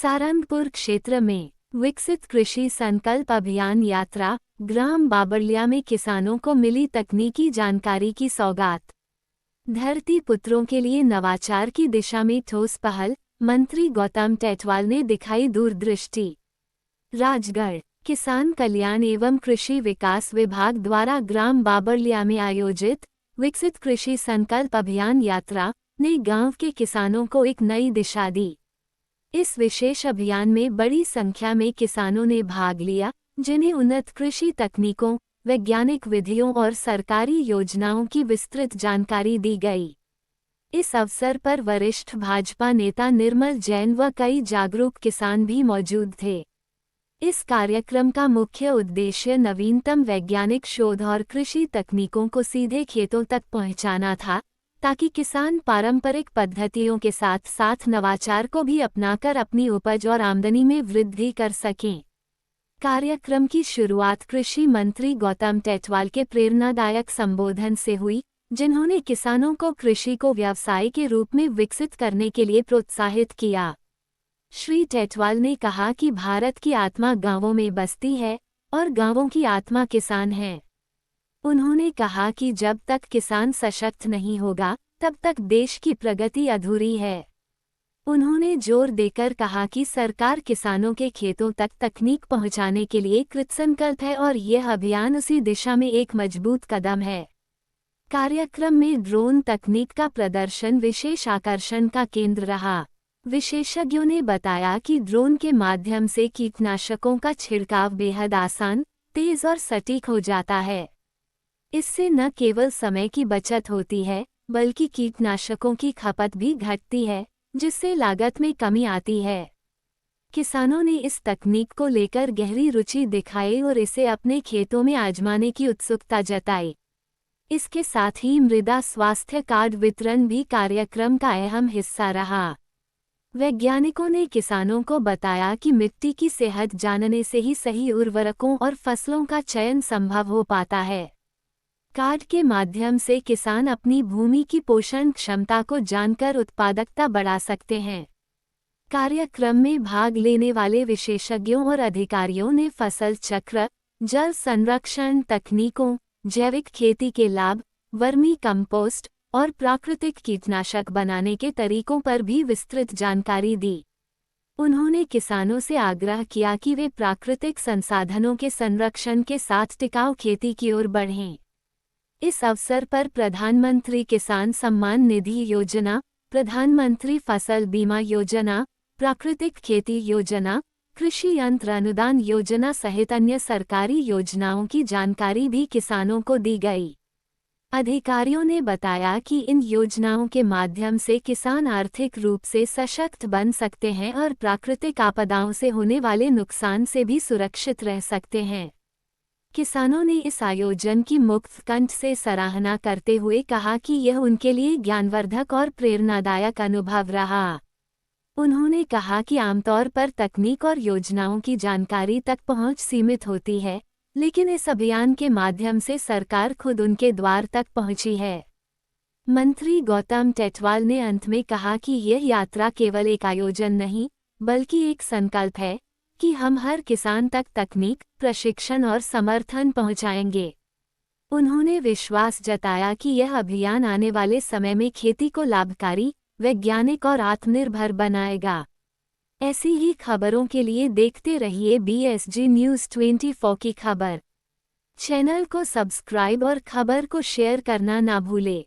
सारंगपुर क्षेत्र में विकसित कृषि संकल्प अभियान यात्रा, ग्राम बाबरलिया में किसानों को मिली तकनीकी जानकारी की सौगात। धरती पुत्रों के लिए नवाचार की दिशा में ठोस पहल, मंत्री गौतम टेटवाल ने दिखाई दूरदृष्टि। राजगढ़ किसान कल्याण एवं कृषि विकास विभाग द्वारा ग्राम बाबरलिया में आयोजित विकसित कृषि संकल्प अभियान यात्रा ने गांव के किसानों को एक नई दिशा दी। इस विशेष अभियान में बड़ी संख्या में किसानों ने भाग लिया, जिन्हें उन्नत कृषि तकनीकों, वैज्ञानिक विधियों और सरकारी योजनाओं की विस्तृत जानकारी दी गई। इस अवसर पर वरिष्ठ भाजपा नेता निर्मल जैन व कई जागरूक किसान भी मौजूद थे। इस कार्यक्रम का मुख्य उद्देश्य नवीनतम वैज्ञानिक शोध और कृषि तकनीकों को सीधे खेतों तक पहुंचाना था, ताकि किसान पारंपरिक पद्धतियों के साथ साथ नवाचार को भी अपनाकर अपनी उपज और आमदनी में वृद्धि कर सकें। कार्यक्रम की शुरुआत कृषि मंत्री गौतम टेटवाल के प्रेरणादायक संबोधन से हुई, जिन्होंने किसानों को कृषि को व्यवसाय के रूप में विकसित करने के लिए प्रोत्साहित किया। श्री टेटवाल ने कहा कि भारत की आत्मा गांवों में बसती है और गांवों की आत्मा किसान है। उन्होंने कहा कि जब तक किसान सशक्त नहीं होगा, तब तक देश की प्रगति अधूरी है। उन्होंने जोर देकर कहा कि सरकार किसानों के खेतों तक तकनीक पहुंचाने के लिए कृतसंकल्प है और यह अभियान उसी दिशा में एक मजबूत कदम है। कार्यक्रम में ड्रोन तकनीक का प्रदर्शन विशेष आकर्षण का केंद्र रहा। विशेषज्ञों ने बताया कि ड्रोन के माध्यम से कीटनाशकों का छिड़काव बेहद आसान, तेज और सटीक हो जाता है। इससे न केवल समय की बचत होती है, बल्कि कीटनाशकों की खपत भी घटती है, जिससे लागत में कमी आती है। किसानों ने इस तकनीक को लेकर गहरी रुचि दिखाई और इसे अपने खेतों में आजमाने की उत्सुकता जताई। इसके साथ ही मृदा स्वास्थ्य कार्ड वितरण भी कार्यक्रम का अहम हिस्सा रहा। वैज्ञानिकों ने किसानों को बताया कि मिट्टी की सेहत जानने से ही सही उर्वरकों और फसलों का चयन संभव हो पाता है। कार्ड के माध्यम से किसान अपनी भूमि की पोषण क्षमता को जानकर उत्पादकता बढ़ा सकते हैं। कार्यक्रम में भाग लेने वाले विशेषज्ञों और अधिकारियों ने फसल चक्र, जल संरक्षण तकनीकों, जैविक खेती के लाभ, वर्मी कंपोस्ट और प्राकृतिक कीटनाशक बनाने के तरीकों पर भी विस्तृत जानकारी दी। उन्होंने किसानों से आग्रह किया कि वे प्राकृतिक संसाधनों के संरक्षण के साथ टिकाऊ खेती की ओर बढ़ें। इस अवसर पर प्रधानमंत्री किसान सम्मान निधि योजना, प्रधानमंत्री फसल बीमा योजना, प्राकृतिक खेती योजना, कृषि यंत्र अनुदान योजना सहित अन्य सरकारी योजनाओं की जानकारी भी किसानों को दी गई। अधिकारियों ने बताया कि इन योजनाओं के माध्यम से किसान आर्थिक रूप से सशक्त बन सकते हैं और प्राकृतिक आपदाओं से होने वाले नुकसान से भी सुरक्षित रह सकते हैं। किसानों ने इस आयोजन की मुक्त कंठ से सराहना करते हुए कहा कि यह उनके लिए ज्ञानवर्धक और प्रेरणादायक अनुभव रहा। उन्होंने कहा कि आमतौर पर तकनीक और योजनाओं की जानकारी तक पहुंच सीमित होती है, लेकिन इस अभियान के माध्यम से सरकार खुद उनके द्वार तक पहुंची है। मंत्री गौतम टेटवाल ने अंत में कहा कि यह यात्रा केवल एक आयोजन नहीं, बल्कि एक संकल्प है कि हम हर किसान तक तकनीक, प्रशिक्षण और समर्थन पहुंचाएंगे। उन्होंने विश्वास जताया कि यह अभियान आने वाले समय में खेती को लाभकारी, वैज्ञानिक और आत्मनिर्भर बनाएगा। ऐसी ही खबरों के लिए देखते रहिए BSG News 24 की खबर। चैनल को सब्सक्राइब और खबर को शेयर करना ना भूले।